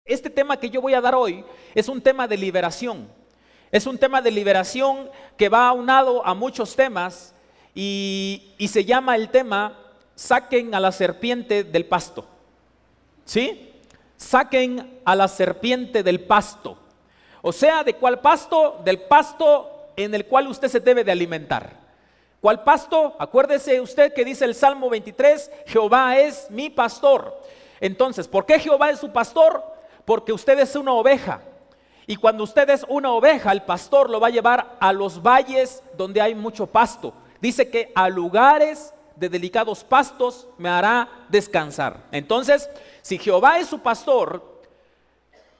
Este tema que yo voy a dar hoy es un tema de liberación. Es un tema de liberación que va aunado a muchos temas y se llama el tema "Saquen a la serpiente del pasto". ¿Sí? Saquen a la serpiente del pasto. O sea, ¿de cuál pasto? Del pasto en el cual usted se debe de alimentar. ¿Cuál pasto? Acuérdese usted que dice el Salmo 23, Jehová es mi pastor. Entonces, ¿por qué Jehová es su pastor? Porque usted es una oveja. Y cuando usted es una oveja, el pastor lo va a llevar a los valles donde hay mucho pasto. Dice que a lugares de delicados pastos me hará descansar. Entonces, si Jehová es su pastor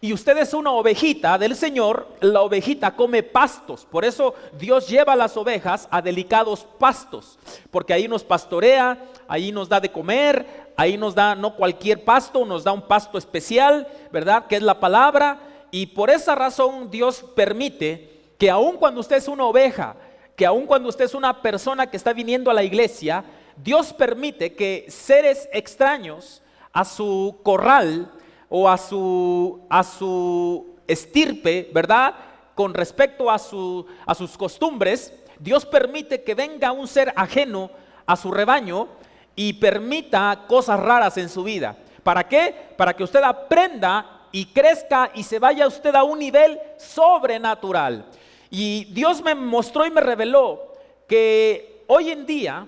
y usted es una ovejita del Señor, la ovejita come pastos. Por eso Dios lleva a las ovejas a delicados pastos, porque ahí nos pastorea, ahí nos da de comer, ahí nos da no cualquier pasto, nos da un pasto especial, ¿verdad? Que es la palabra. Y por esa razón Dios permite que aun cuando usted es una oveja, que aun cuando usted es una persona que está viniendo a la iglesia, Dios permite que seres extraños a su corral o a su estirpe, ¿verdad? Con respecto a sus costumbres, Dios permite que venga un ser ajeno a su rebaño y permita cosas raras en su vida. ¿Para qué? Para que usted aprenda y crezca y se vaya usted a un nivel sobrenatural. Y Dios me mostró y me reveló que hoy en día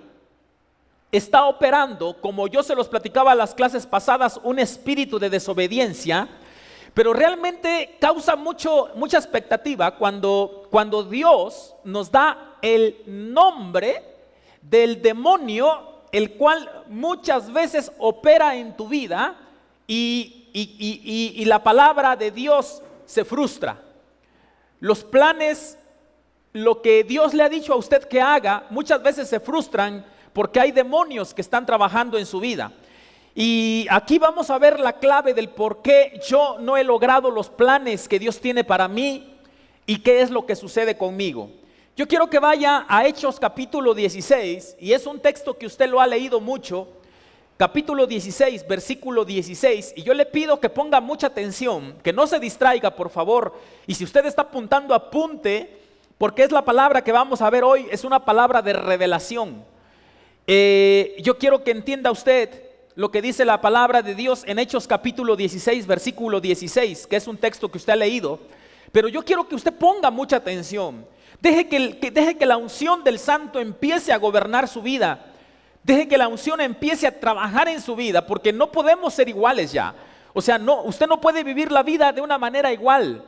está operando, como yo se los platicaba en las clases pasadas, un espíritu de desobediencia, pero realmente causa mucha expectativa cuando Dios nos da el nombre del demonio, el cual muchas veces opera en tu vida y la palabra de Dios se frustra. Los planes, lo que Dios le ha dicho a usted que haga, muchas veces se frustran porque hay demonios que están trabajando en su vida. Y aquí vamos a ver la clave del por qué yo no he logrado los planes que Dios tiene para mí y qué es lo que sucede conmigo. Yo quiero que vaya a Hechos capítulo 16, y es un texto que usted lo ha leído mucho. Capítulo 16, versículo 16, y yo le pido que ponga mucha atención, que no se distraiga, por favor, y si usted está apuntando, apunte, porque es la palabra que vamos a ver hoy, es una palabra de revelación. Yo quiero que entienda usted lo que dice la palabra de Dios en Hechos capítulo 16, versículo 16, que es un texto que usted ha leído, pero yo quiero que usted ponga mucha atención, deje que la unción del Santo empiece a gobernar su vida. Deje que la unción empiece a trabajar en su vida, porque no podemos ser iguales ya. O sea, usted no puede vivir la vida de una manera igual.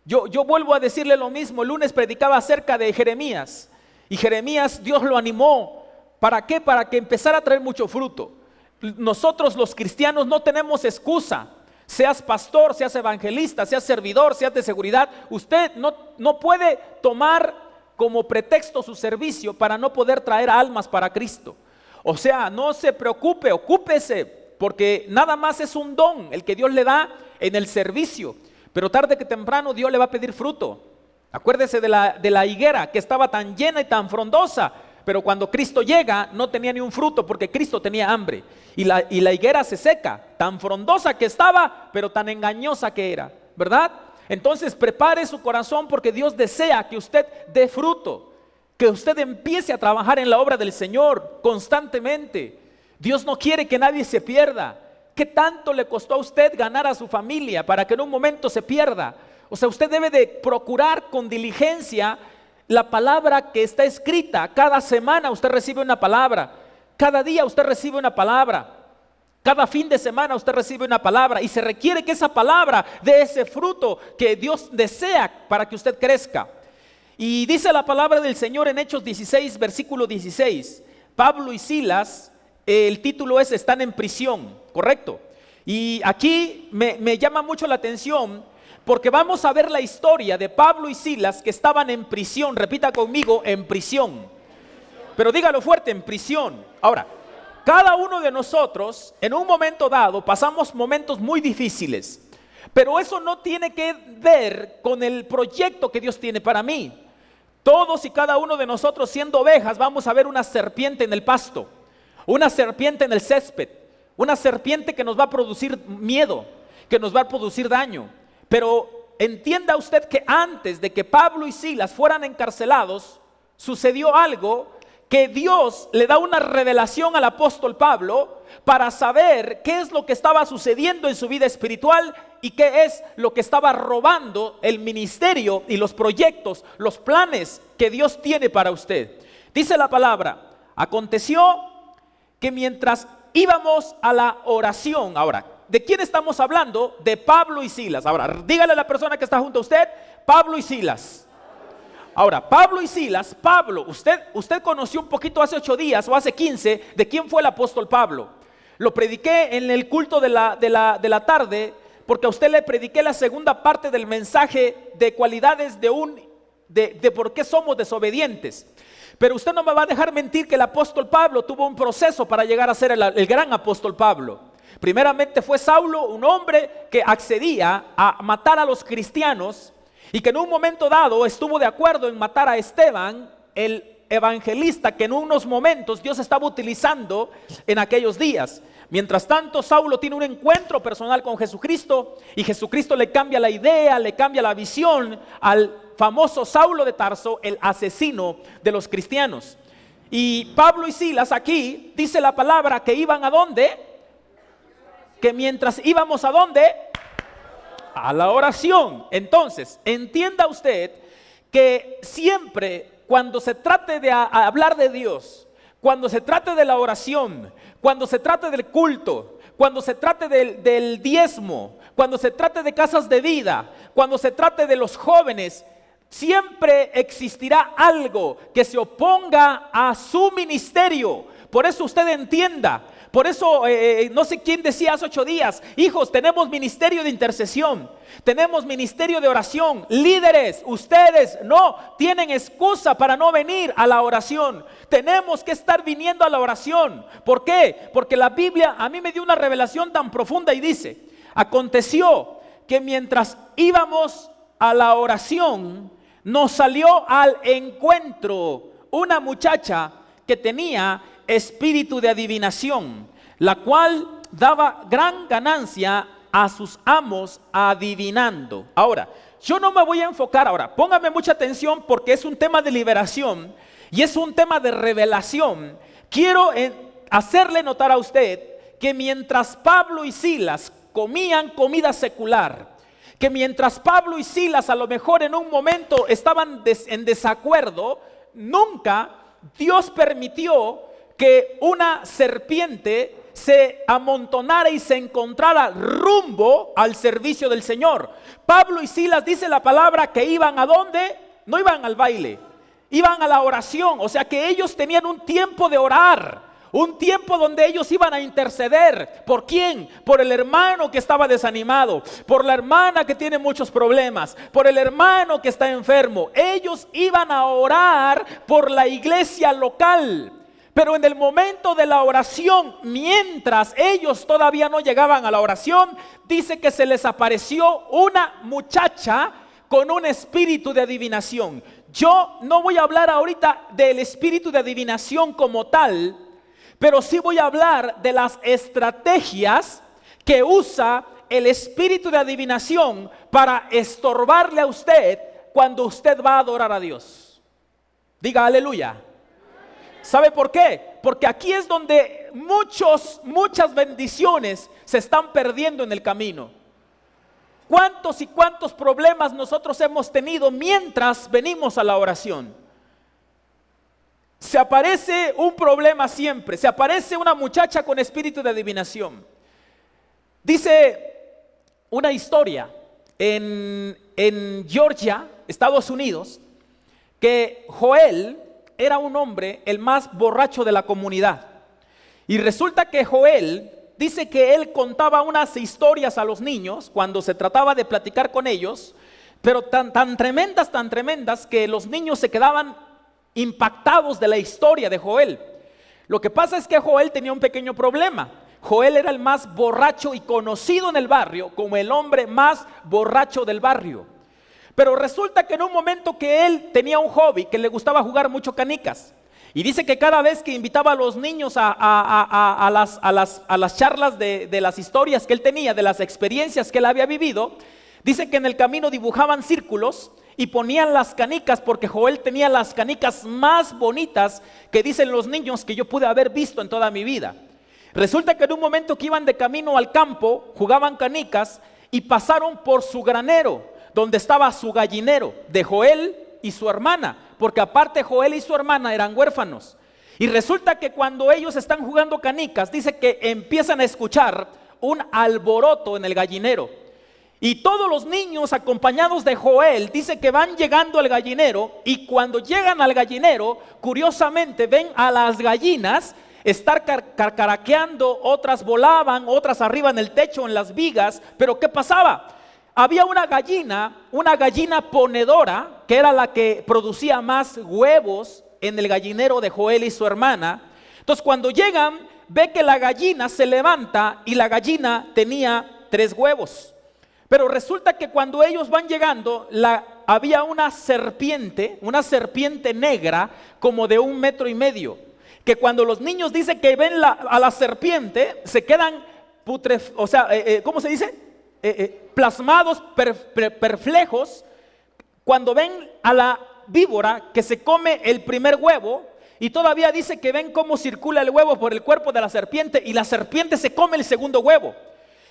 Yo vuelvo a decirle lo mismo. El lunes predicaba acerca de Jeremías, y Jeremías Dios lo animó. ¿Para qué? Para que empezara a traer mucho fruto. Nosotros los cristianos no tenemos excusa. Seas pastor, seas evangelista, seas servidor, seas de seguridad, usted no puede tomar como pretexto su servicio para no poder traer almas para Cristo. O sea, no se preocupe, ocúpese, porque nada más es un don el que Dios le da en el servicio, pero tarde que temprano Dios le va a pedir fruto. Acuérdese de la higuera que estaba tan llena y tan frondosa, pero cuando Cristo llega no tenía ni un fruto porque Cristo tenía hambre, y la higuera se seca, tan frondosa que estaba, pero tan engañosa que era, ¿verdad? Entonces prepare su corazón, porque Dios desea que usted dé fruto, que usted empiece a trabajar en la obra del Señor constantemente. Dios no quiere que nadie se pierda. ¿Qué tanto le costó a usted ganar a su familia para que en un momento se pierda? O sea, usted debe de procurar con diligencia la palabra que está escrita. Cada semana usted recibe una palabra, cada día usted recibe una palabra, cada fin de semana usted recibe una palabra, y se requiere que esa palabra dé ese fruto que Dios desea para que usted crezca. Y dice la palabra del Señor en Hechos 16, versículo 16, Pablo y Silas, el título es "Están en prisión", ¿correcto? Y aquí me llama mucho la atención, porque vamos a ver la historia de Pablo y Silas que estaban en prisión. Repita conmigo: en prisión. Pero dígalo fuerte: en prisión. Ahora, cada uno de nosotros en un momento dado pasamos momentos muy difíciles, pero eso no tiene que ver con el proyecto que Dios tiene para mí. Todos y cada uno de nosotros, siendo ovejas, vamos a ver una serpiente en el pasto, una serpiente en el césped, una serpiente que nos va a producir miedo, que nos va a producir daño. Pero entienda usted que antes de que Pablo y Silas fueran encarcelados, sucedió algo que Dios le da una revelación al apóstol Pablo para saber qué es lo que estaba sucediendo en su vida espiritual y qué es lo que estaba robando el ministerio y los proyectos, los planes que Dios tiene para usted. Dice la palabra: aconteció que mientras íbamos a la oración. Ahora, ¿de quién estamos hablando? De Pablo y Silas. Ahora, dígale a la persona que está junto a usted: Pablo y Silas. Ahora, Pablo y Silas, Pablo, usted conoció un poquito hace 8 días o hace 15 de quién fue el apóstol Pablo. Lo prediqué en el culto de la tarde, porque a usted le prediqué la segunda parte del mensaje de cualidades de por qué somos desobedientes. Pero usted no me va a dejar mentir que el apóstol Pablo tuvo un proceso para llegar a ser el gran apóstol Pablo. Primeramente fue Saulo, un hombre que accedía a matar a los cristianos y que en un momento dado estuvo de acuerdo en matar a Esteban, el evangelista que en unos momentos Dios estaba utilizando en aquellos días. Mientras tanto, Saulo tiene un encuentro personal con Jesucristo y Jesucristo le cambia la idea, le cambia la visión al famoso Saulo de Tarso, el asesino de los cristianos. Y Pablo y Silas aquí dice la palabra que iban ¿a dónde? Que mientras íbamos ¿a dónde? A la oración. Entonces, entienda usted que siempre cuando se trate de hablar de Dios, cuando se trate de la oración, cuando se trate del culto, cuando se trate del diezmo, cuando se trate de casas de vida, cuando se trate de los jóvenes, siempre existirá algo que se oponga a su ministerio. Por eso usted entienda. Por eso no sé quién decía hace 8 días: hijos, tenemos ministerio de intercesión, tenemos ministerio de oración. Líderes, ustedes no tienen excusa para no venir a la oración. Tenemos que estar viniendo a la oración. ¿Por qué? Porque la Biblia a mí me dio una revelación tan profunda y dice: aconteció que mientras íbamos a la oración, nos salió al encuentro una muchacha que tenía espíritu de adivinación, la cual daba gran ganancia a sus amos adivinando. Ahora, yo no me voy a enfocar ahora, póngame mucha atención porque es un tema de liberación y es un tema de revelación. Quiero hacerle notar a usted que mientras Pablo y Silas comían comida secular, que mientras Pablo y Silas a lo mejor en un momento estaban en desacuerdo, nunca Dios permitió que una serpiente se amontonara y se encontrara rumbo al servicio del Señor. Pablo y Silas, dice la palabra, que iban ¿a dónde? No iban al baile, iban a la oración. O sea que ellos tenían un tiempo de orar, un tiempo donde ellos iban a interceder. ¿Por quién? Por el hermano que estaba desanimado, por la hermana que tiene muchos problemas, por el hermano que está enfermo. Ellos iban a orar por la iglesia local. Pero en el momento de la oración, mientras ellos todavía no llegaban a la oración, dice que se les apareció una muchacha con un espíritu de adivinación. Yo no voy a hablar ahorita del espíritu de adivinación como tal, pero sí voy a hablar de las estrategias que usa el espíritu de adivinación para estorbarle a usted cuando usted va a adorar a Dios. Diga aleluya. ¿Sabe por qué? Porque aquí es donde muchas bendiciones se están perdiendo en el camino. ¿Cuántos y cuántos problemas nosotros hemos tenido mientras venimos a la oración? Se aparece un problema siempre, se aparece una muchacha con espíritu de adivinación. Dice una historia en Georgia, Estados Unidos, que Joel era un hombre el más borracho de la comunidad. Y resulta que Joel dice que él contaba unas historias a los niños cuando se trataba de platicar con ellos, pero tan tremendas que los niños se quedaban impactados de la historia de Joel. Lo que pasa es que Joel tenía un pequeño problema. Joel era el más borracho y conocido en el barrio como el hombre más borracho del barrio. Pero resulta que en un momento que él tenía un hobby, que le gustaba jugar mucho canicas, Y dice que cada vez que invitaba a los niños a las charlas de las historias que él tenía, de las experiencias que él había vivido, dice que en el camino dibujaban círculos y ponían las canicas, porque Joel tenía las canicas más bonitas que dicen los niños que yo pude haber visto en toda mi vida. Resulta que en un momento que iban de camino al campo, jugaban canicas y pasaron por su granero, donde estaba su gallinero de Joel y su hermana, porque aparte Joel y su hermana eran huérfanos. Y resulta que cuando ellos están jugando canicas, dice que empiezan a escuchar un alboroto en el gallinero. Y todos los niños acompañados de Joel, dice que van llegando al gallinero, y cuando llegan al gallinero, curiosamente ven a las gallinas estar carcaraqueando, otras volaban, otras arriba en el techo, en las vigas. Pero ¿qué pasaba? Había una gallina ponedora, que era la que producía más huevos en el gallinero de Joel y su hermana. Entonces cuando llegan, ve que la gallina se levanta y la gallina tenía 3 huevos. Pero resulta que cuando ellos van llegando, había una serpiente negra como de 1,5 metros, que cuando los niños dicen que ven a la serpiente, se quedan ¿cómo se dice? Plasmados, perplejos, cuando ven a la víbora que se come el primer huevo, y todavía dice que ven cómo circula el huevo por el cuerpo de la serpiente, y la serpiente se come el segundo huevo.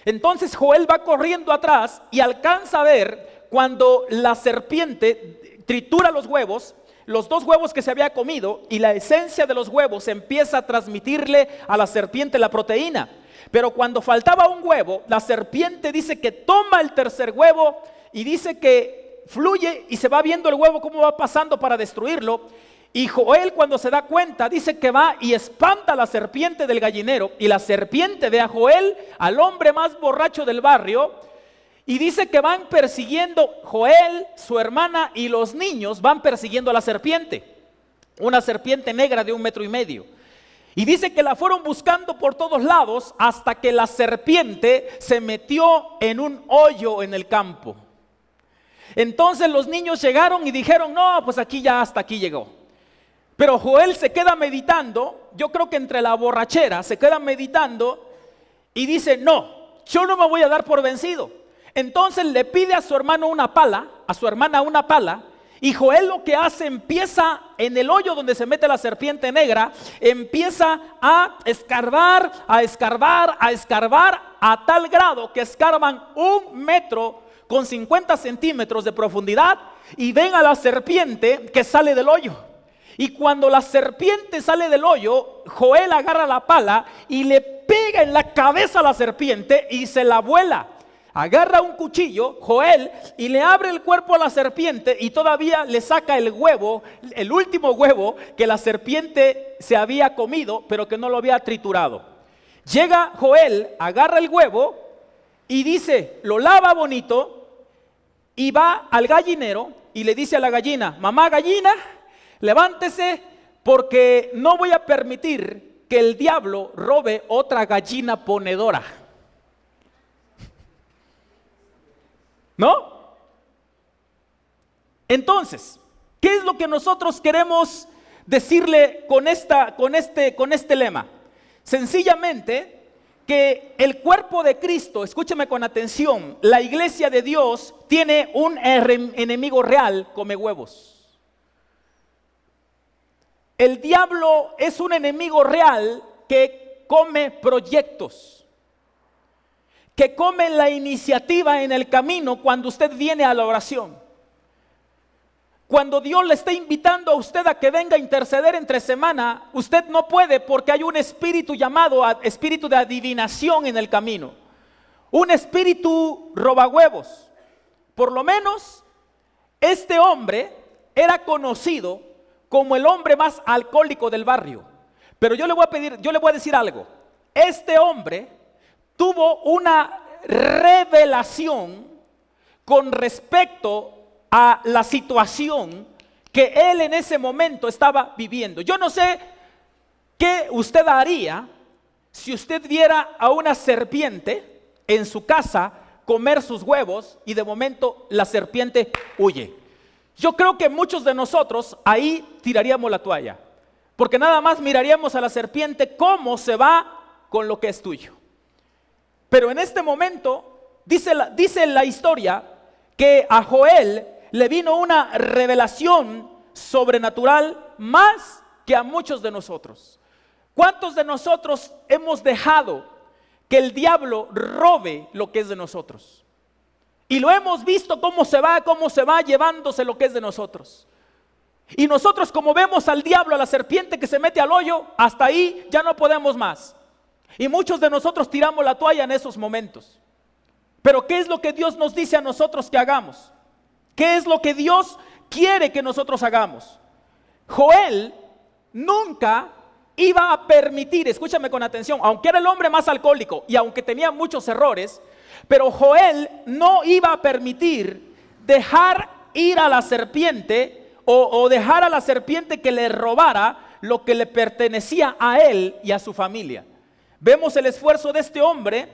Entonces Joel va corriendo atrás y alcanza a ver cuando la serpiente tritura los huevos, los 2 huevos que se había comido, y la esencia de los huevos empieza a transmitirle a la serpiente la proteína. Pero cuando faltaba un huevo, la serpiente dice que toma el tercer huevo y dice que fluye y se va viendo el huevo cómo va pasando para destruirlo. Y Joel, cuando se da cuenta, dice que va y espanta a la serpiente del gallinero, y la serpiente ve a Joel, al hombre más borracho del barrio, y dice que van persiguiendo, Joel, su hermana y los niños van persiguiendo a la serpiente, una serpiente negra de 1,5 metros. Y dice que la fueron buscando por todos lados hasta que la serpiente se metió en un hoyo en el campo. Entonces los niños llegaron y dijeron: no, pues aquí ya, hasta aquí llegó. Pero Joel se queda meditando, yo creo que entre la borrachera se queda meditando y dice: no, yo no me voy a dar por vencido. Entonces le pide a su hermano una pala, a su hermana una pala, y Joel lo que hace, empieza en el hoyo donde se mete la serpiente negra, empieza a escarbar, a tal grado que escarban 1 metro con 50 centímetros de profundidad, y ven a la serpiente que sale del hoyo. Y cuando la serpiente sale del hoyo, Joel agarra la pala y le pega en la cabeza a la serpiente y se la vuela. Agarra un cuchillo, Joel, y le abre el cuerpo a la serpiente, y todavía le saca el huevo, el último huevo que la serpiente se había comido, pero que no lo había triturado. Llega Joel, agarra el huevo y dice, lo lava bonito, y va al gallinero y le dice a la gallina: mamá gallina, levántese, porque no voy a permitir que el diablo robe otra gallina ponedora. ¿No? Entonces, ¿qué es lo que nosotros queremos decirle con este lema? Sencillamente que el cuerpo de Cristo, escúcheme con atención, la iglesia de Dios tiene un enemigo real: come huevos. El diablo es un enemigo real que come proyectos, que come la iniciativa en el camino cuando usted viene a la oración. Cuando Dios le está invitando a usted a que venga a interceder entre semana, usted no puede, porque hay un espíritu llamado espíritu de adivinación en el camino. Un espíritu robahuevos. Por lo menos este hombre era conocido como el hombre más alcohólico del barrio. Pero yo le voy a decir algo. Este hombre tuvo una revelación con respecto a la situación que él en ese momento estaba viviendo. Yo no sé qué usted haría si usted viera a una serpiente en su casa comer sus huevos y de momento la serpiente huye. Yo creo que muchos de nosotros ahí tiraríamos la toalla. porque nada más miraríamos a la serpiente cómo se va con lo que es tuyo. Pero en este momento dice la historia que a Joel le vino una revelación sobrenatural más que a muchos de nosotros. ¿Cuántos de nosotros hemos dejado que el diablo robe lo que es de nosotros? Y lo hemos visto cómo se va llevándose lo que es de nosotros. Y nosotros, como vemos al diablo, a la serpiente que se mete al hoyo, hasta ahí ya no podemos más. Y muchos de nosotros tiramos la toalla en esos momentos. Pero ¿qué es lo que Dios nos dice a nosotros que hagamos? ¿Qué es lo que Dios quiere que nosotros hagamos? Joel nunca iba a permitir, escúchame con atención, aunque era el hombre más alcohólico y aunque tenía muchos errores, pero Joel no iba a permitir dejar ir a la serpiente o dejar a la serpiente que le robara lo que le pertenecía a él y a su familia. Vemos el esfuerzo de este hombre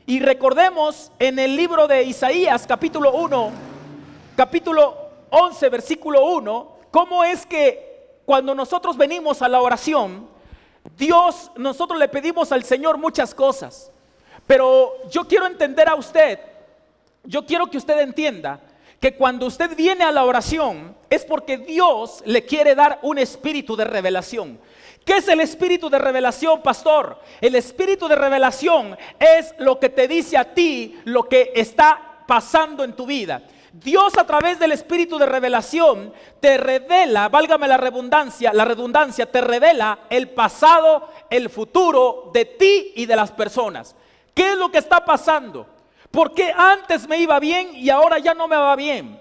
y recordemos en el libro de Isaías capítulo 11 versículo 1, cómo es que cuando nosotros venimos a la oración, nosotros le pedimos al Señor muchas cosas. Pero yo quiero que usted entienda que cuando usted viene a la oración es porque Dios le quiere dar un espíritu de revelación. ¿Qué es el espíritu de revelación, pastor? El espíritu de revelación es lo que te dice a ti lo que está pasando en tu vida. Dios, a través del espíritu de revelación, te revela, válgame la redundancia, te revela el pasado, el futuro de ti y de las personas. ¿Qué es lo que está pasando? ¿Por qué antes me iba bien y ahora ya no me va bien?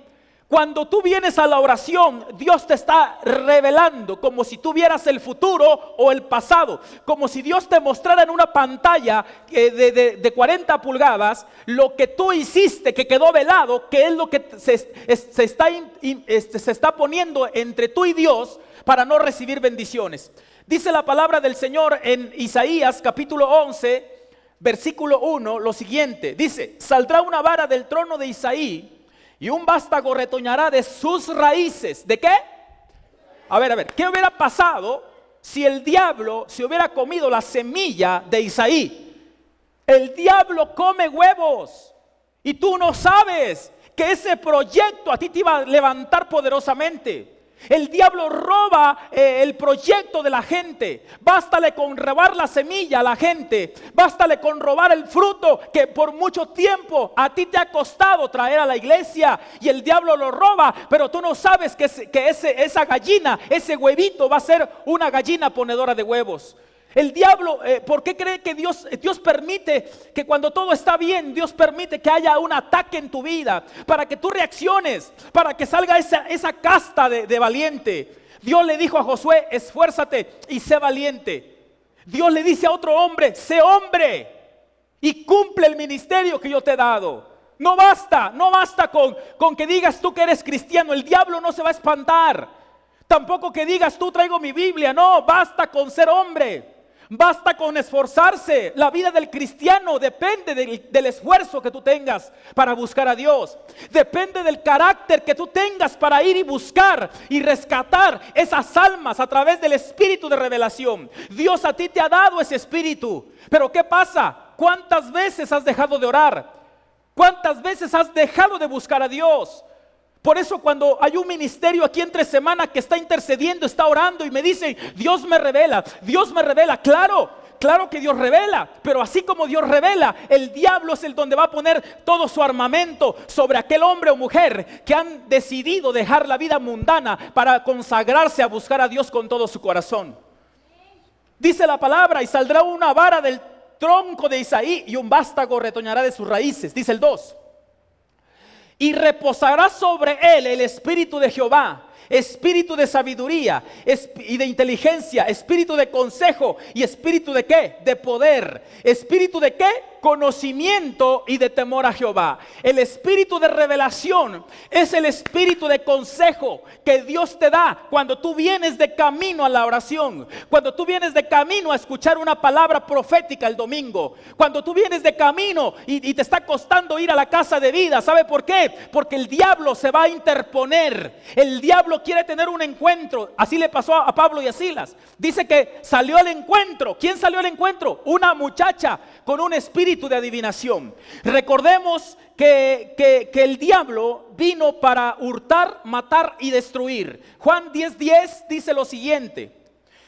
Cuando tú vienes a la oración, Dios te está revelando como si tú vieras el futuro o el pasado, como si Dios te mostrara en una pantalla de 40 pulgadas lo que tú hiciste, que quedó velado, que es lo que se está poniendo entre tú y Dios para no recibir bendiciones. Dice la palabra del Señor en Isaías capítulo 11, versículo 1, lo siguiente. Dice: saldrá una vara del trono de Isaí y un vástago retoñará de sus raíces. ¿De qué? A ver, ¿qué hubiera pasado si el diablo se hubiera comido la semilla de Isaí? El diablo come huevos y tú no sabes que ese proyecto a ti te iba a levantar poderosamente. El diablo roba el proyecto de la gente. Bástale con robar la semilla a la gente. Bástale con robar el fruto que por mucho tiempo a ti te ha costado traer a la iglesia. Y el diablo lo roba, pero tú no sabes que esa gallina, ese huevito va a ser una gallina ponedora de huevos. El diablo, ¿por qué cree que Dios permite que cuando todo está bien, Dios permite que haya un ataque en tu vida? Para que tú reacciones, para que salga esa casta de valiente. Dios le dijo a Josué: esfuérzate y sé valiente. Dios le dice a otro hombre: sé hombre y cumple el ministerio que yo te he dado. No basta con que digas tú que eres cristiano. El diablo no se va a espantar. Tampoco que digas tú traigo mi Biblia. No, basta con ser hombre. Basta con esforzarse. La vida del cristiano depende del esfuerzo que tú tengas para buscar a Dios. Depende del carácter que tú tengas para ir y buscar y rescatar esas almas a través del espíritu de revelación. Dios a ti te ha dado ese espíritu. Pero ¿qué pasa? ¿Cuántas veces has dejado de orar? ¿Cuántas veces has dejado de buscar a Dios? Por eso cuando hay un ministerio aquí entre semana que está intercediendo, está orando y me dicen: Dios me revela. Claro que Dios revela, pero así como Dios revela, el diablo es el donde va a poner todo su armamento sobre aquel hombre o mujer que han decidido dejar la vida mundana para consagrarse a buscar a Dios con todo su corazón. Dice la palabra: y saldrá una vara del tronco de Isaí y un vástago retoñará de sus raíces. Dice el 2. Y reposará sobre él el espíritu de Jehová, espíritu de sabiduría y de inteligencia, espíritu de consejo y espíritu de ¿qué? De poder. ¿Espíritu de qué? Conocimiento y de temor a Jehová. El espíritu de revelación es el espíritu de consejo que Dios te da cuando tú vienes de camino a la oración, cuando tú vienes de camino a escuchar una palabra profética el domingo, cuando tú vienes de camino y te está costando ir a la casa de vida. ¿Sabe por qué? Porque el diablo se va a interponer. El diablo quiere tener un encuentro. Así le pasó a Pablo y a Silas. Dice que salió al encuentro. ¿Quién salió al encuentro? Una muchacha con un espíritu de adivinación. Recordemos que el diablo vino para hurtar, matar y destruir. Juan 10:10 dice lo siguiente.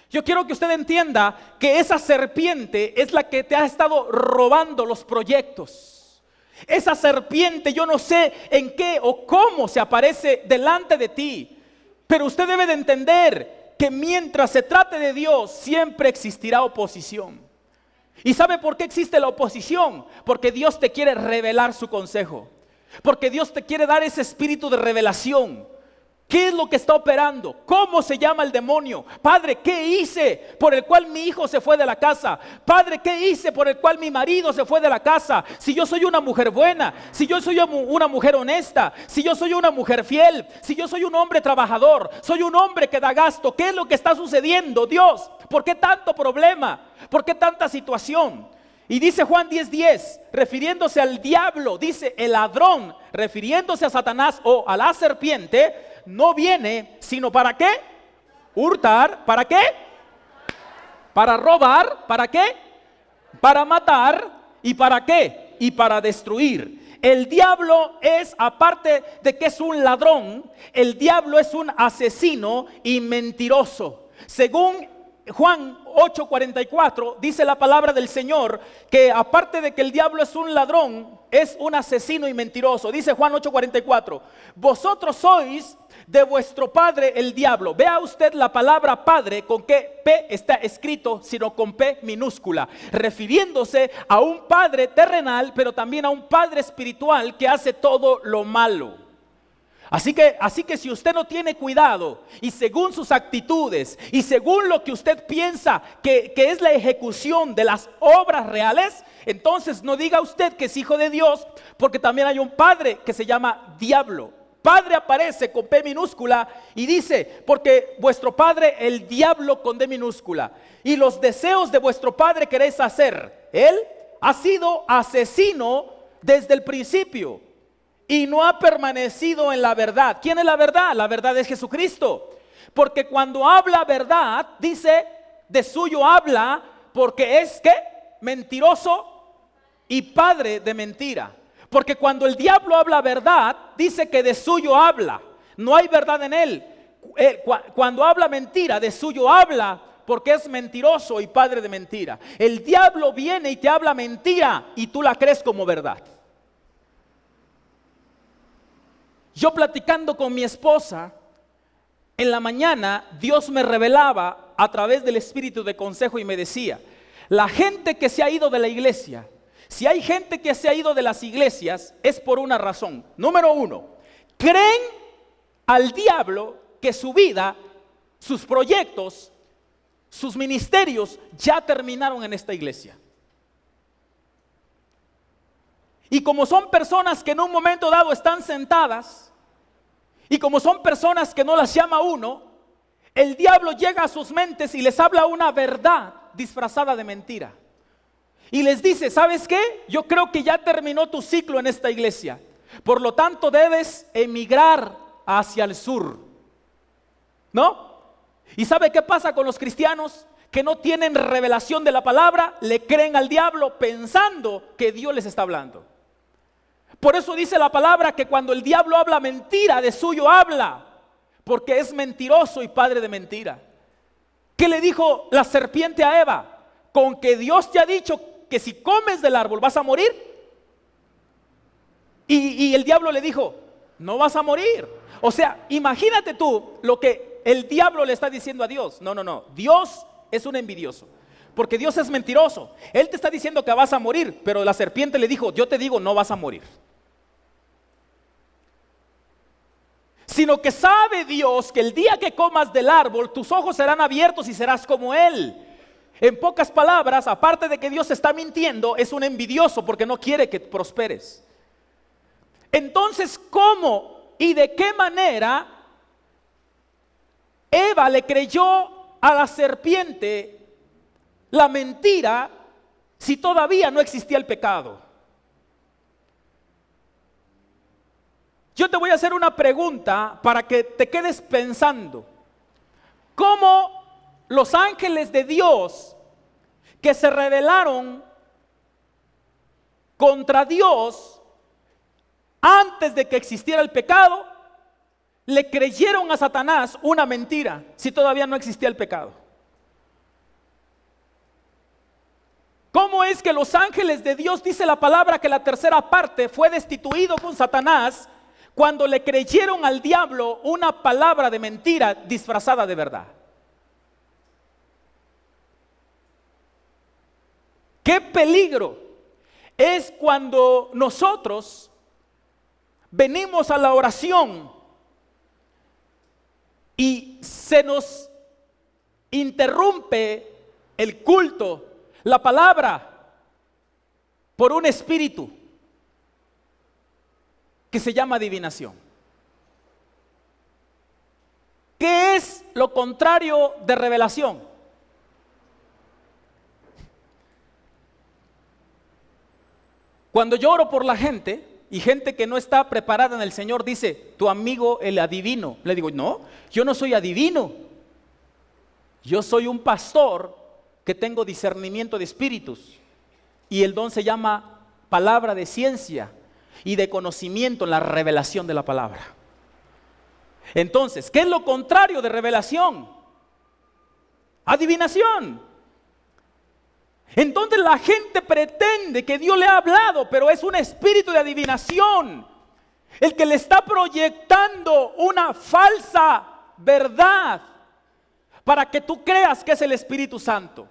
Yo quiero que usted entienda que esa serpiente es la que te ha estado robando los proyectos. Esa serpiente, yo no sé en qué o cómo se aparece delante de ti, pero usted debe de entender que mientras se trate de Dios, siempre existirá oposición. ¿Y sabe por qué existe la oposición? Porque Dios te quiere revelar su consejo. Porque Dios te quiere dar ese espíritu de revelación. ¿Qué es lo que está operando? ¿Cómo se llama el demonio? Padre, ¿qué hice por el cual mi hijo se fue de la casa? Padre, ¿qué hice por el cual mi marido se fue de la casa? Si yo soy una mujer buena, si yo soy una mujer honesta, si yo soy una mujer fiel, si yo soy un hombre trabajador, soy un hombre que da gasto, ¿qué es lo que está sucediendo? Dios, ¿por qué tanto problema? ¿Por qué tanta situación? Y dice Juan 10:10, refiriéndose al diablo, dice el ladrón, refiriéndose a Satanás o a la serpiente, no viene sino ¿para qué? Hurtar, ¿para qué? Para robar, ¿para qué? Para matar, ¿y para qué? Y para destruir. El diablo es, aparte de que es un ladrón, el diablo es un asesino y mentiroso. Según Juan 8:44 dice la palabra del Señor que aparte de que el diablo es un ladrón, es un asesino y mentiroso. Dice Juan 8:44, vosotros sois de vuestro padre el diablo. Vea usted la palabra padre con qué P está escrito, sino con P minúscula, refiriéndose a un padre terrenal, pero también a un padre espiritual que hace todo lo malo. Así que si usted no tiene cuidado y según sus actitudes y según lo que usted piensa que es la ejecución de las obras reales, entonces no diga usted que es hijo de Dios, porque también hay un padre que se llama diablo. Padre aparece con P minúscula y dice, porque vuestro padre el diablo con D minúscula, y los deseos de vuestro padre queréis hacer. Él ha sido asesino desde el principio y no ha permanecido en la verdad. ¿Quién es la verdad? La verdad es Jesucristo. Porque cuando habla verdad, dice, de suyo habla, porque es que mentiroso y padre de mentira. Porque cuando el diablo habla verdad, dice que de suyo habla, no hay verdad en él. Cuando habla mentira, de suyo habla, porque es mentiroso y padre de mentira. El diablo viene y te habla mentira y tú la crees como verdad. Yo platicando con mi esposa, en la mañana Dios me revelaba a través del espíritu de consejo y me decía, la gente que se ha ido de la iglesia, si hay gente que se ha ido de las iglesias, es por una razón. Número uno, creen al diablo que su vida, sus proyectos, sus ministerios ya terminaron en esta iglesia. Y como son personas que en un momento dado están sentadas, y como son personas que no las llama uno, el diablo llega a sus mentes y les habla una verdad disfrazada de mentira. Y les dice, ¿sabes qué? Yo creo que ya terminó tu ciclo en esta iglesia. Por lo tanto, debes emigrar hacia el sur. ¿No? ¿Y sabe qué pasa con los cristianos? Que no tienen revelación de la palabra, le creen al diablo pensando que Dios les está hablando. Por eso dice la palabra que cuando el diablo habla mentira, de suyo habla, porque es mentiroso y padre de mentira. ¿Qué le dijo la serpiente a Eva? Con que Dios te ha dicho que si comes del árbol vas a morir. Y el diablo le dijo, no vas a morir. O sea, imagínate tú lo que el diablo le está diciendo a Dios. No, Dios es un envidioso, porque Dios es mentiroso. Él te está diciendo que vas a morir, pero la serpiente le dijo, yo te digo, no vas a morir. Sino que sabe Dios que el día que comas del árbol, tus ojos serán abiertos y serás como Él. En pocas palabras, aparte de que Dios está mintiendo, es un envidioso porque no quiere que prosperes. Entonces, ¿cómo y de qué manera Eva le creyó a la serpiente la mentira si todavía no existía el pecado? Yo te voy a hacer una pregunta para que te quedes pensando. ¿Cómo los ángeles de Dios que se rebelaron contra Dios antes de que existiera el pecado, le creyeron a Satanás una mentira si todavía no existía el pecado? ¿Cómo es que los ángeles de Dios, dice la palabra, que la tercera parte fue destituido con Satanás cuando le creyeron al diablo una palabra de mentira disfrazada de verdad? ¡Qué peligro es cuando nosotros venimos a la oración y se nos interrumpe el culto, la palabra, por un espíritu que se llama adivinación? ¿Qué es lo contrario de revelación? Cuando yo oro por la gente y gente que no está preparada en el Señor dice, tu amigo el adivino, le digo, no, yo no soy adivino. Yo soy un pastor que tengo discernimiento de espíritus y el don se llama palabra de ciencia y de conocimiento en la revelación de la palabra. Entonces, ¿qué es lo contrario de revelación? Adivinación. Entonces la gente pretende que Dios le ha hablado, pero es un espíritu de adivinación el que le está proyectando una falsa verdad para que tú creas que es el Espíritu Santo.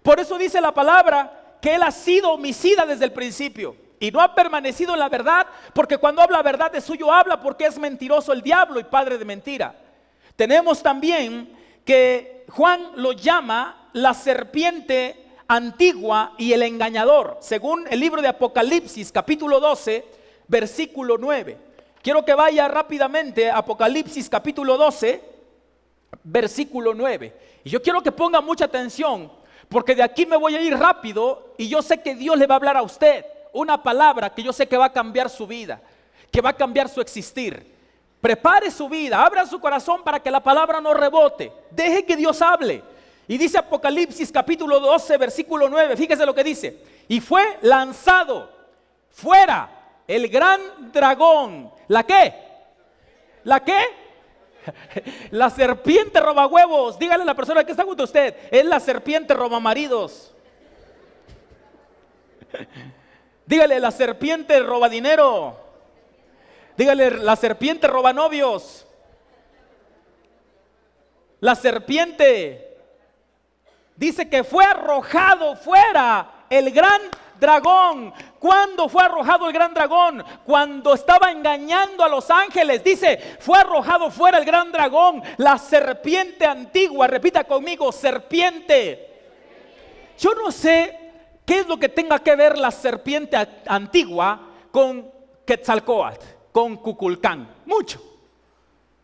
Por eso dice la palabra que él ha sido homicida desde el principio y no ha permanecido en la verdad, porque cuando habla verdad de suyo habla, porque es mentiroso el diablo y padre de mentira. Tenemos también que Juan lo llama la serpiente antigua y el engañador, según el libro de Apocalipsis capítulo 12 versículo 9. Quiero que vaya rápidamente a Apocalipsis capítulo 12 versículo 9, y yo quiero que ponga mucha atención, porque de aquí me voy a ir rápido y yo sé que Dios le va a hablar a usted una palabra que yo sé que va a cambiar su vida, que va a cambiar su existir. Prepare su vida, abra su corazón para que la palabra no rebote, deje que Dios hable. Y dice Apocalipsis capítulo 12 versículo 9, fíjese lo que dice: y fue lanzado fuera el gran dragón. ¿La qué? ¿La qué? La serpiente roba huevos. Dígale a la persona que está junto a usted, es la serpiente roba maridos. Dígale, la serpiente roba dinero. Dígale, la serpiente roba novios. La serpiente dice que fue arrojado fuera el gran dragón. ¿Cuándo fue arrojado el gran dragón? Cuando estaba engañando a los ángeles. Dice, fue arrojado fuera el gran dragón, la serpiente antigua. Repita conmigo, serpiente. Yo no sé qué es lo que tenga que ver la serpiente antigua con Quetzalcóatl, con Kukulcán.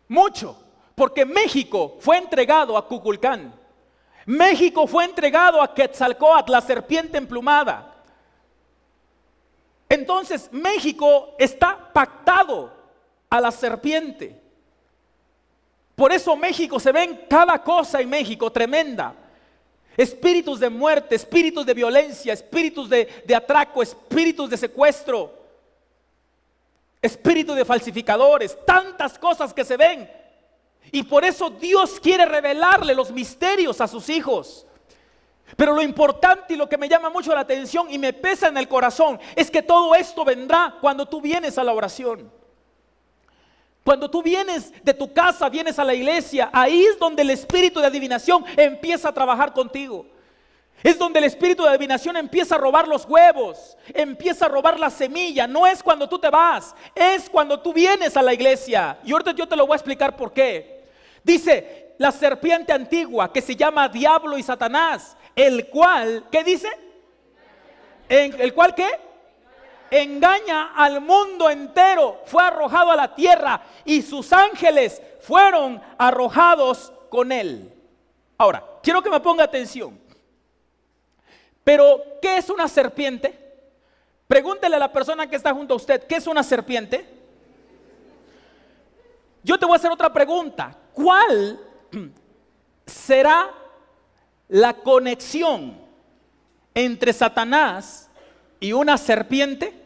Mucho, porque México fue entregado a Kukulcán. México fue entregado a Quetzalcóatl, la serpiente emplumada. Entonces México está pactado a la serpiente. Por eso México se ve en cada cosa en México tremenda. Espíritus de muerte, espíritus de violencia, espíritus de atraco, espíritus de secuestro, espíritus de falsificadores, tantas cosas que se ven. Y por eso Dios quiere revelarle los misterios a sus hijos. Pero lo importante y lo que me llama mucho la atención y me pesa en el corazón es que todo esto vendrá cuando tú vienes a la oración. Cuando tú vienes de tu casa, vienes a la iglesia, ahí es donde el espíritu de adivinación empieza a trabajar contigo. Es donde el espíritu de adivinación empieza a robar los huevos, empieza a robar la semilla. No es cuando tú te vas, es cuando tú vienes a la iglesia. Y ahorita yo te lo voy a explicar por qué. Dice, la serpiente antigua que se llama Diablo y Satanás, el cual, ¿qué dice? ¿El cual qué? Engaña al mundo entero. Fue arrojado a la tierra y sus ángeles fueron arrojados con él. Ahora, quiero que me ponga atención. Pero, ¿qué es una serpiente? Pregúntele a la persona que está junto a usted, ¿qué es una serpiente? Yo te voy a hacer otra pregunta. ¿Cuál será la conexión entre Satanás y una serpiente?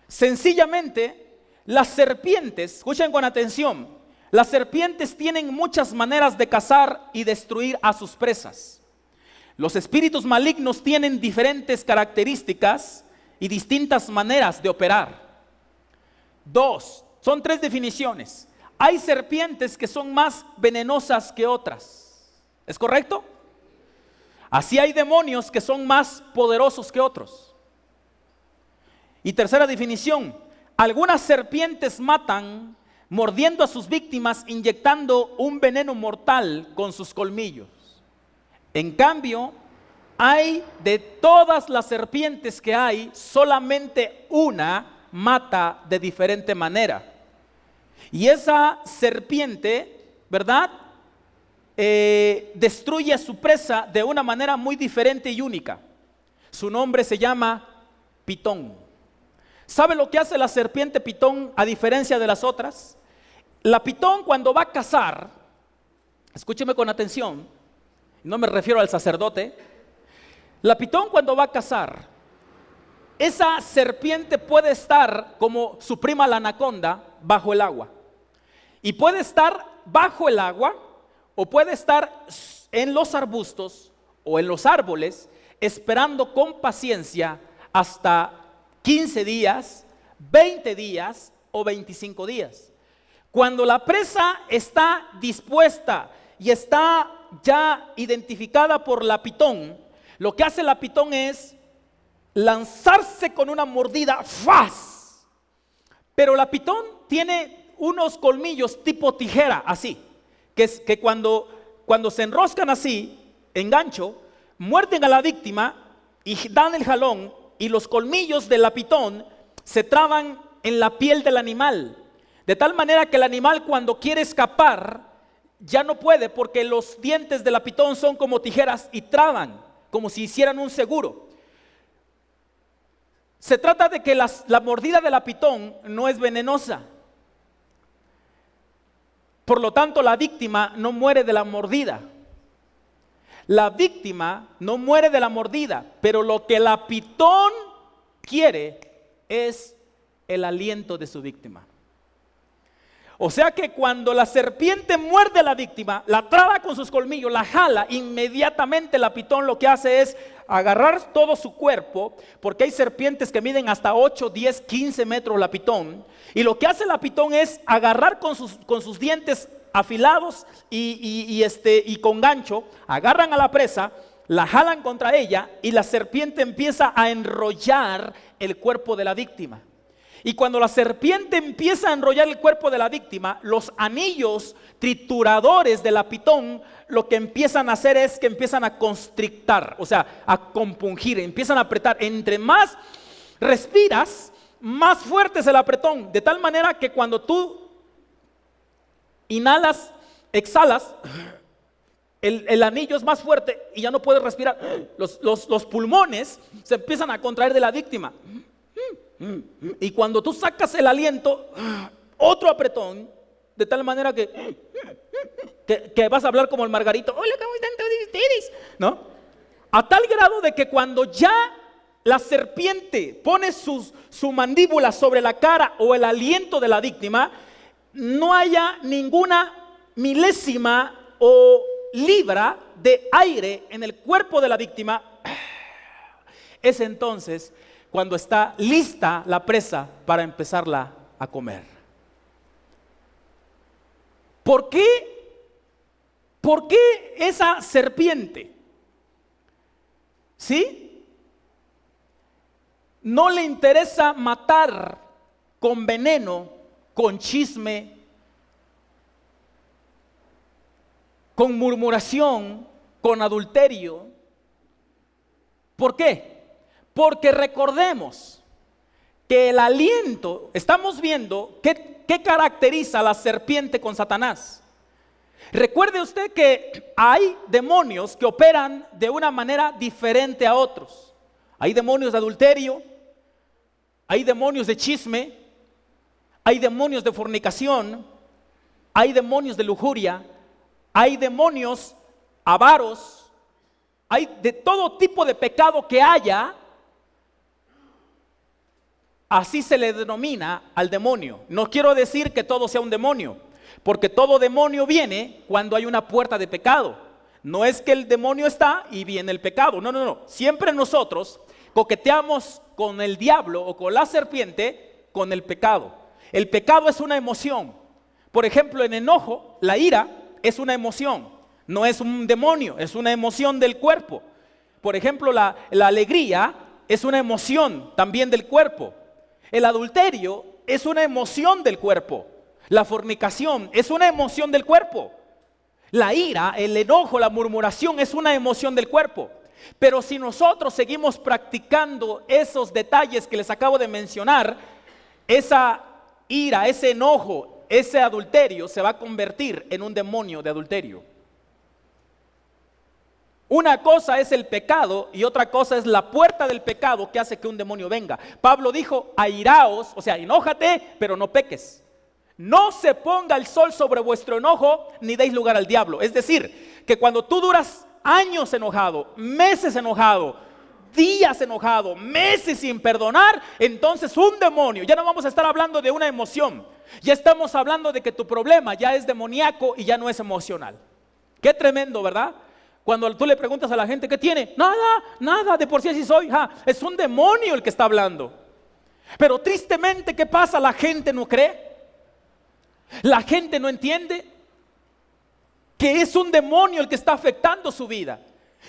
Sencillamente, las serpientes, escuchen con atención, las serpientes tienen muchas maneras de cazar y destruir a sus presas. Los espíritus malignos tienen diferentes características y distintas maneras de operar. Son 3 definiciones. Hay serpientes que son más venenosas que otras. ¿Es correcto? Así hay demonios que son más poderosos que otros. Y tercera definición, algunas serpientes matan mordiendo a sus víctimas, inyectando un veneno mortal con sus colmillos. En cambio, hay de todas las serpientes que hay, solamente una mata de diferente manera. Y esa serpiente, ¿verdad? Destruye a su presa de una manera muy diferente y única. Su nombre se llama pitón. ¿Sabe lo que hace la serpiente pitón a diferencia de las otras? La pitón, cuando va a cazar, escúcheme con atención, no me refiero al sacerdote. La pitón, cuando va a cazar, esa serpiente puede estar como su prima la anaconda bajo el agua. Y puede estar bajo el agua o puede estar en los arbustos o en los árboles esperando con paciencia hasta 15 días, 20 días o 25 días. Cuando la presa está dispuesta y está ya identificada por la pitón, lo que hace la pitón es lanzarse con una mordida ¡faz! Pero la pitón tiene unos colmillos tipo tijera, así, que cuando se enroscan así, en gancho, muerden a la víctima y dan el jalón, y los colmillos de la pitón se traban en la piel del animal, de tal manera que el animal, cuando quiere escapar, ya no puede, porque los dientes de la pitón son como tijeras y traban, como si hicieran un seguro. Se trata de que la mordida de la pitón no es venenosa. Por lo tanto, la víctima no muere de la mordida. La víctima no muere de la mordida, pero lo que la pitón quiere es el aliento de su víctima. O sea que cuando la serpiente muerde a la víctima, la traba con sus colmillos, la jala, inmediatamente la pitón lo que hace es agarrar todo su cuerpo, porque hay serpientes que miden hasta 8, 10, 15 metros la pitón, y lo que hace la pitón es agarrar con sus dientes afilados y con gancho, agarran a la presa, la jalan contra ella y la serpiente empieza a enrollar el cuerpo de la víctima. Y cuando la serpiente empieza a enrollar el cuerpo de la víctima, los anillos trituradores de la pitón lo que empiezan a hacer es que empiezan a constrictar, o sea, a compungir, empiezan a apretar. Entre más respiras, más fuerte es el apretón, de tal manera que cuando tú inhalas, exhalas, el anillo es más fuerte y ya no puedes respirar. Los pulmones se empiezan a contraer de la víctima. Y cuando tú sacas el aliento, otro apretón, de tal manera que vas a hablar como el Margarito. Hola, ¿cómo están todos ustedes? ¿No? A tal grado de que cuando ya la serpiente pone su mandíbula sobre la cara o el aliento de la víctima, no haya ninguna milésima o libra de aire en el cuerpo de la víctima, es entonces cuando está lista la presa para empezarla a comer. ¿Por qué? ¿Por qué esa serpiente? ¿Sí? No le interesa matar con veneno, con chisme, con murmuración, con adulterio. ¿Por qué? Porque recordemos que el aliento, estamos viendo qué caracteriza a la serpiente con Satanás. Recuerde usted que hay demonios que operan de una manera diferente a otros. Hay demonios de adulterio, hay demonios de chisme, hay demonios de fornicación, hay demonios de lujuria, hay demonios avaros, hay de todo tipo de pecado que haya. Así se le denomina al demonio. No quiero decir que todo sea un demonio, porque todo demonio viene cuando hay una puerta de pecado. No es que el demonio está y viene el pecado. No. Siempre nosotros coqueteamos con el diablo o con la serpiente con el pecado. El pecado es una emoción. Por ejemplo, el enojo, la ira, es una emoción. No es un demonio, es una emoción del cuerpo. Por ejemplo, la alegría es una emoción también del cuerpo. El adulterio es una emoción del cuerpo. La fornicación es una emoción del cuerpo. La ira, el enojo, la murmuración es una emoción del cuerpo. Pero si nosotros seguimos practicando esos detalles que les acabo de mencionar, esa ira, ese enojo, ese adulterio se va a convertir en un demonio de adulterio. Una cosa es el pecado y otra cosa es la puerta del pecado que hace que un demonio venga. Pablo dijo, airaos, o sea, enójate, pero no peques. No se ponga el sol sobre vuestro enojo, ni deis lugar al diablo. Es decir, que cuando tú duras años enojado, meses enojado, días enojado, meses sin perdonar, entonces un demonio, ya no vamos a estar hablando de una emoción, ya estamos hablando de que tu problema ya es demoníaco y ya no es emocional. Qué tremendo, ¿verdad? Cuando tú le preguntas a la gente, ¿qué tiene? Nada, de por sí así soy. Es un demonio el que está hablando. Pero tristemente, ¿qué pasa? La gente no cree. La gente no entiende que es un demonio el que está afectando su vida.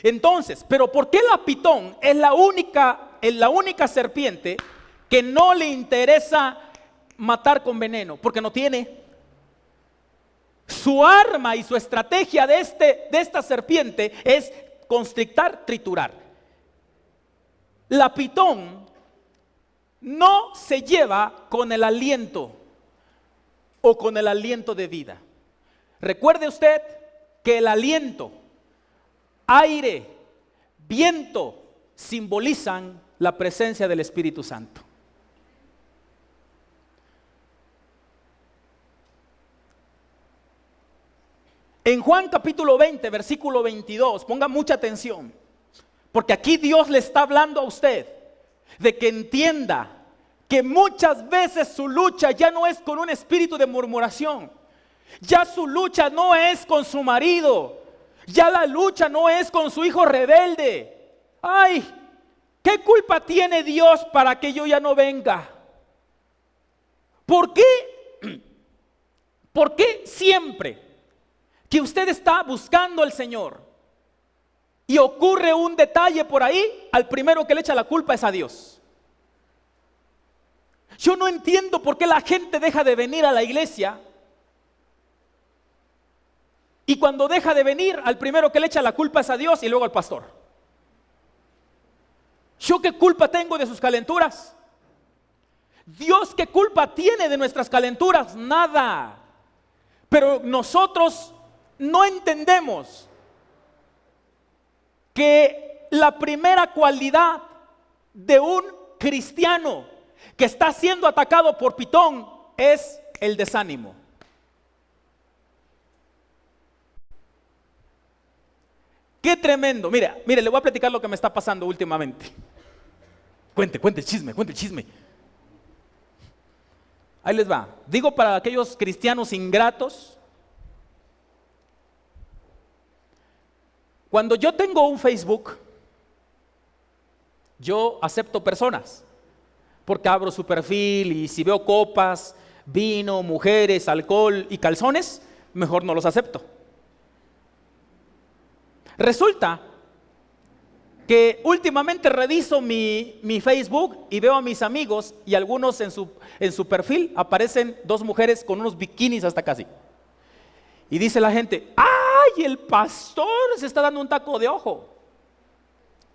Entonces, ¿pero por qué la pitón es la única serpiente que no le interesa matar con veneno? Porque no tiene. Su arma y su estrategia de esta serpiente es constrictar, triturar. La pitón no se lleva con el aliento o con el aliento de vida. Recuerde usted que el aliento, aire, viento simbolizan la presencia del Espíritu Santo. En Juan capítulo 20, versículo 22, ponga mucha atención, porque aquí Dios le está hablando a usted de que entienda que muchas veces su lucha ya no es con un espíritu de murmuración, ya su lucha no es con su marido, ya la lucha no es con su hijo rebelde. Ay, ¿qué culpa tiene Dios para que yo ya no venga? ¿Por qué? ¿Por qué siempre que usted está buscando al Señor y ocurre un detalle por ahí, al primero que le echa la culpa es a Dios? Yo no entiendo por qué la gente deja de venir a la iglesia y cuando deja de venir, al primero que le echa la culpa es a Dios y luego al pastor. ¿Yo qué culpa tengo de sus calenturas? Dios, ¿qué culpa tiene de nuestras calenturas? Nada. Pero nosotros no entendemos que la primera cualidad de un cristiano que está siendo atacado por pitón es el desánimo. Qué tremendo. Mire, le voy a platicar lo que me está pasando últimamente. Cuente el chisme. Ahí les va. Digo para aquellos cristianos ingratos. Cuando yo tengo un Facebook, yo acepto personas, porque abro su perfil y si veo copas, vino, mujeres, alcohol y calzones, mejor no los acepto. Resulta que últimamente reviso mi Facebook y veo a mis amigos y algunos en su perfil aparecen dos mujeres con unos bikinis hasta casi. Y dice la gente, ¡ay, el pastor se está dando un taco de ojo!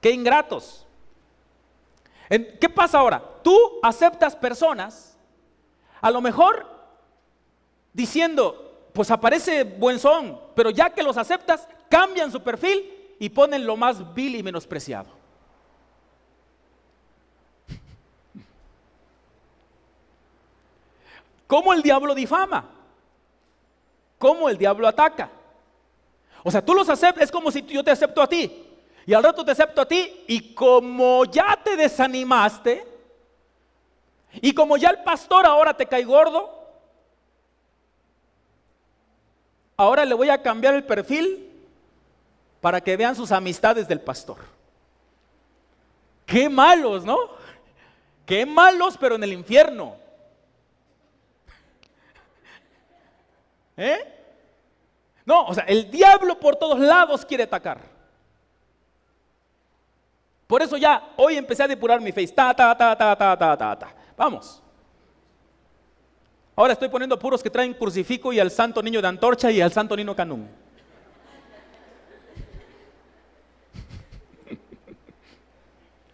Qué ingratos. ¿Qué pasa ahora? Tú aceptas personas, a lo mejor diciendo, pues aparece buen son, pero ya que los aceptas, cambian su perfil y ponen lo más vil y menospreciado. ¿Cómo el diablo difama? ¿Cómo el diablo ataca? O sea, tú los aceptas, es como si yo te acepto a ti. Y al rato te acepto a ti, y como ya te desanimaste, y como ya el pastor ahora te cae gordo, ahora le voy a cambiar el perfil para que vean sus amistades del pastor. Qué malos, ¿no? Qué malos, pero en el infierno. No, o sea, el diablo por todos lados quiere atacar. Por eso ya hoy empecé a depurar mi face. Vamos. Ahora estoy poniendo puros que traen crucifijo y al santo niño de antorcha y al santo niño canún.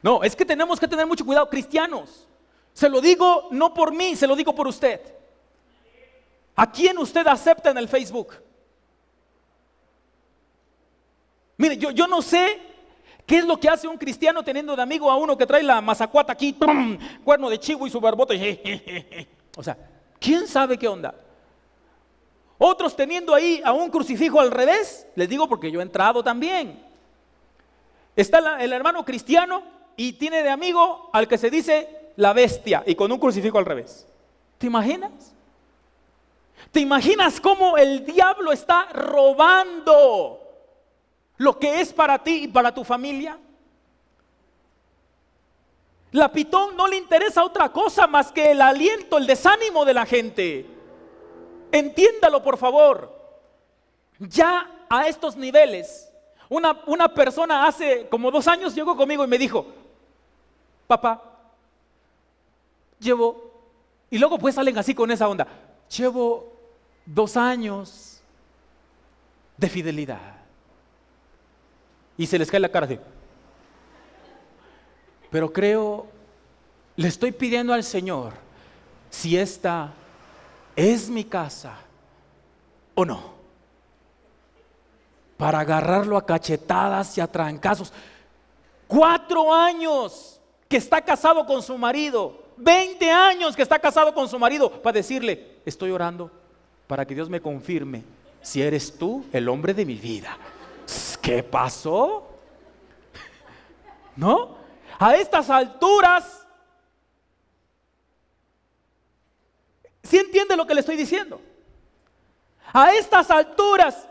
No, es que tenemos que tener mucho cuidado, cristianos. Se lo digo no por mí, se lo digo por usted. ¿A quién usted acepta en el Facebook? Mire, yo no sé qué es lo que hace un cristiano teniendo de amigo a uno que trae la mazacuata aquí, cuerno de chivo y su barbota. O sea, ¿quién sabe qué onda? Otros teniendo ahí a un crucifijo al revés. Les digo porque yo he entrado también. Está el hermano cristiano y tiene de amigo al que se dice la bestia y con un crucifijo al revés. ¿Te imaginas? ¿Te imaginas cómo el diablo está robando lo que es para ti y para tu familia? La pitón no le interesa otra cosa más que el aliento, el desánimo de la gente. Entiéndalo, por favor. Ya a estos niveles, una persona hace como 2 años llegó conmigo y me dijo: papá, y luego pues salen así con esa onda, llevo 2 años de fidelidad. Y se les cae la cara así. Pero le estoy pidiendo al Señor si esta es mi casa o no, para agarrarlo a cachetadas y a trancazos. 4 años que está casado con su marido, 20 años que está casado con su marido, para decirle: estoy orando para que Dios me confirme si eres tú el hombre de mi vida. ¿Qué pasó? ¿No? A estas alturas, ¿sí entiende lo que le estoy diciendo? A estas alturas,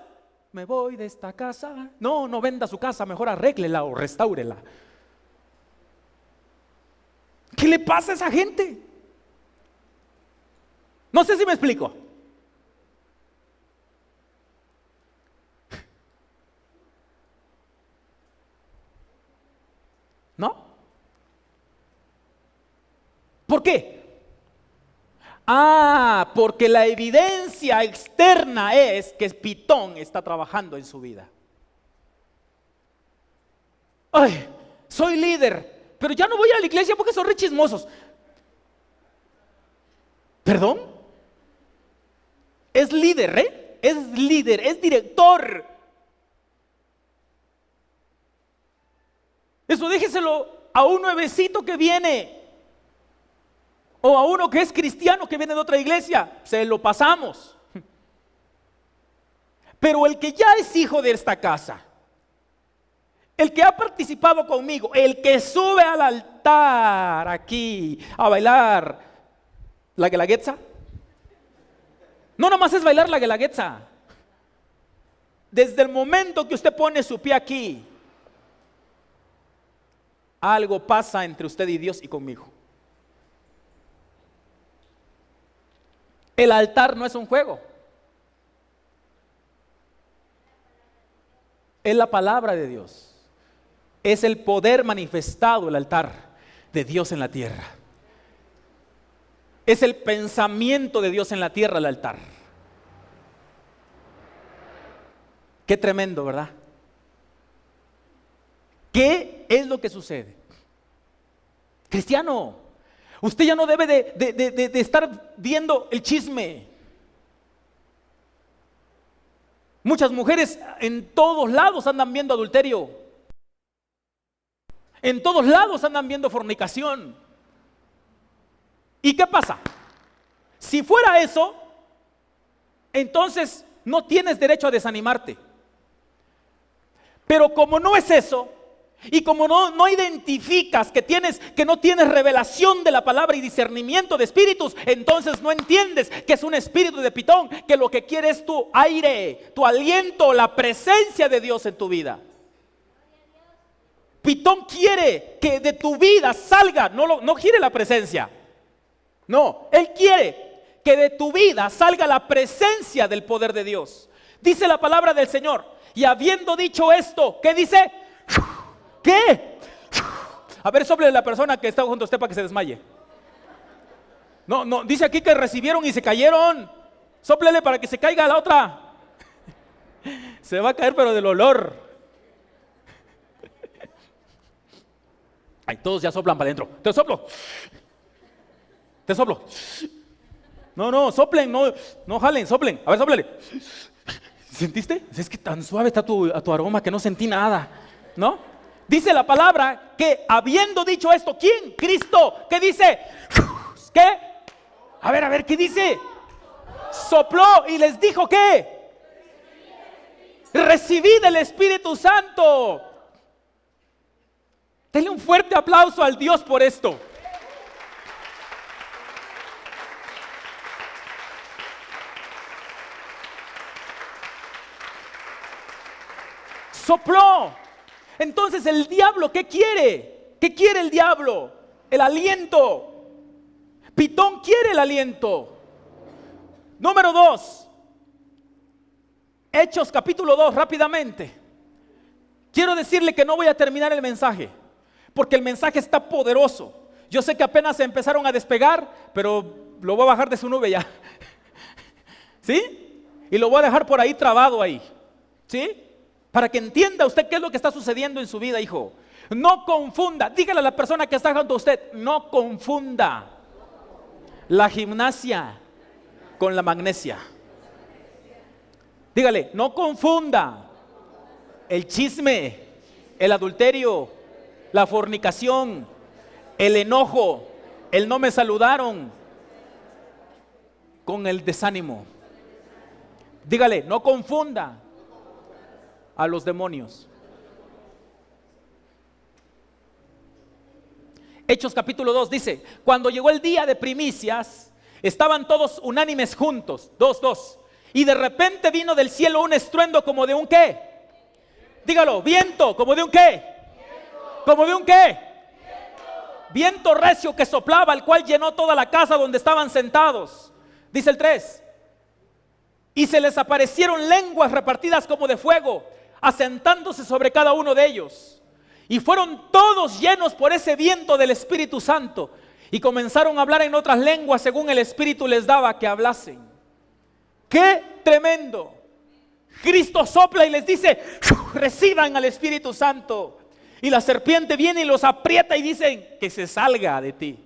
me voy de esta casa. No venda su casa, mejor arréglela o restáurela. ¿Qué le pasa a esa gente? No sé si me explico. ¿No? ¿Por qué? Porque la evidencia externa es que Pitón está trabajando en su vida. Ay, soy líder, pero ya no voy a la iglesia porque son re chismosos. ¿Perdón? Es líder, es líder, es director. Eso déjeselo a un nuevecito que viene, o a uno que es cristiano que viene de otra iglesia, se lo pasamos. Pero el que ya es hijo de esta casa, el que ha participado conmigo, el que sube al altar aquí a bailar la guelaguetza, no nomás es bailar la guelaguetza. Desde el momento que usted pone su pie aquí, algo pasa entre usted y Dios y conmigo. El altar no es un juego. Es la palabra de Dios. Es el poder manifestado, el altar de Dios en la tierra. Es el pensamiento de Dios en la tierra, el altar. Qué tremendo, ¿verdad? ¿Qué es lo que sucede? Cristiano, usted ya no debe de estar viendo el chisme. Muchas mujeres en todos lados andan viendo adulterio. En todos lados andan viendo fornicación. ¿Y qué pasa? Si fuera eso, entonces no tienes derecho a desanimarte. Pero como no es eso, y como no identificas que no tienes revelación de la palabra y discernimiento de espíritus, entonces no entiendes que es un espíritu de Pitón, que lo que quiere es tu aire, tu aliento, la presencia de Dios en tu vida. Pitón quiere que de tu vida salga, no quiere la presencia. No, él quiere que de tu vida salga la presencia del poder de Dios. Dice la palabra del Señor, y habiendo dicho esto, ¿qué dice? ¿Qué? A ver, sople a la persona que está junto a usted para que se desmaye. No, dice aquí que recibieron y se cayeron. Sóplele para que se caiga la otra. Se va a caer pero del olor. Ay, todos ya soplan para adentro. Te soplo. Te soplo. No, soplen, no jalen, soplen. A ver, soplele. ¿Sentiste? Es que tan suave está tu aroma que no sentí nada, ¿no? Dice la palabra que habiendo dicho esto, ¿quién? Cristo. ¿Qué dice? ¿Qué? A ver, ¿qué dice? Sopló y les dijo ¿qué? Recibid el Espíritu Santo. Denle un fuerte aplauso al Dios por esto. Sopló. Entonces el diablo, ¿qué quiere? ¿Qué quiere el diablo? El aliento. Pitón quiere el aliento. Número 2. Hechos capítulo 2, rápidamente. Quiero decirle que no voy a terminar el mensaje, porque el mensaje está poderoso. Yo sé que apenas se empezaron a despegar, pero lo voy a bajar de su nube ya. ¿Sí? Y lo voy a dejar por ahí trabado ahí. ¿Sí? Para que entienda usted qué es lo que está sucediendo en su vida, hijo. No confunda, dígale a la persona que está junto a usted, no confunda la gimnasia con la magnesia. Dígale, no confunda el chisme, el adulterio, la fornicación, el enojo, el no me saludaron con el desánimo. Dígale, no confunda a los demonios. Hechos capítulo 2 dice, cuando llegó el día de primicias, estaban todos unánimes juntos, 2. Y de repente vino del cielo un estruendo como de un ¿qué? Dígalo, viento, como de un ¿qué? Como de un ¿qué? Viento recio que soplaba, el cual llenó toda la casa donde estaban sentados. Dice el 3. Y se les aparecieron lenguas repartidas como de fuego, asentándose sobre cada uno de ellos. Y fueron todos llenos por ese viento del Espíritu Santo, y comenzaron a hablar en otras lenguas según el Espíritu les daba que hablasen. ¡Qué tremendo! Cristo sopla y les dice, reciban al Espíritu Santo. Y la serpiente viene y los aprieta y dicen, que se salga de ti.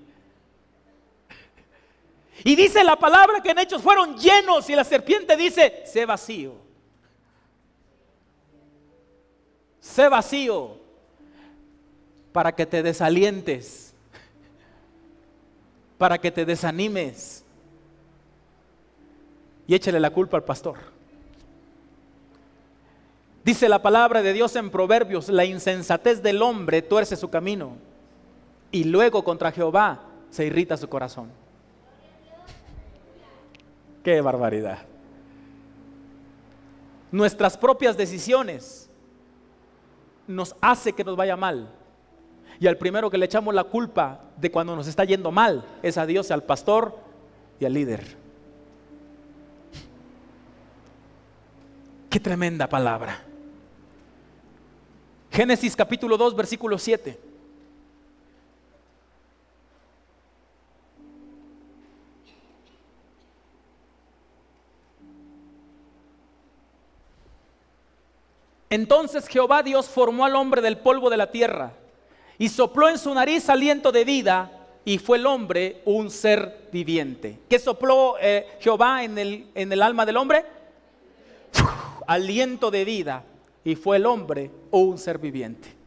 Y dice la palabra que en Hechos fueron llenos, y la serpiente dice, sé vacío. Sé vacío, para que te desalientes, para que te desanimes y échale la culpa al pastor. Dice la palabra de Dios en Proverbios, la insensatez del hombre tuerce su camino, y luego contra Jehová se irrita su corazón. ¡Qué barbaridad! Nuestras propias decisiones nos hace que nos vaya mal, y al primero que le echamos la culpa de cuando nos está yendo mal es a Dios, al pastor y al líder. ¡Qué tremenda palabra! Génesis capítulo 2 versículo 7. Entonces Jehová Dios formó al hombre del polvo de la tierra y sopló en su nariz aliento de vida, y fue el hombre un ser viviente. ¿Qué sopló Jehová en el alma del hombre? Aliento de vida, y fue el hombre un ser viviente.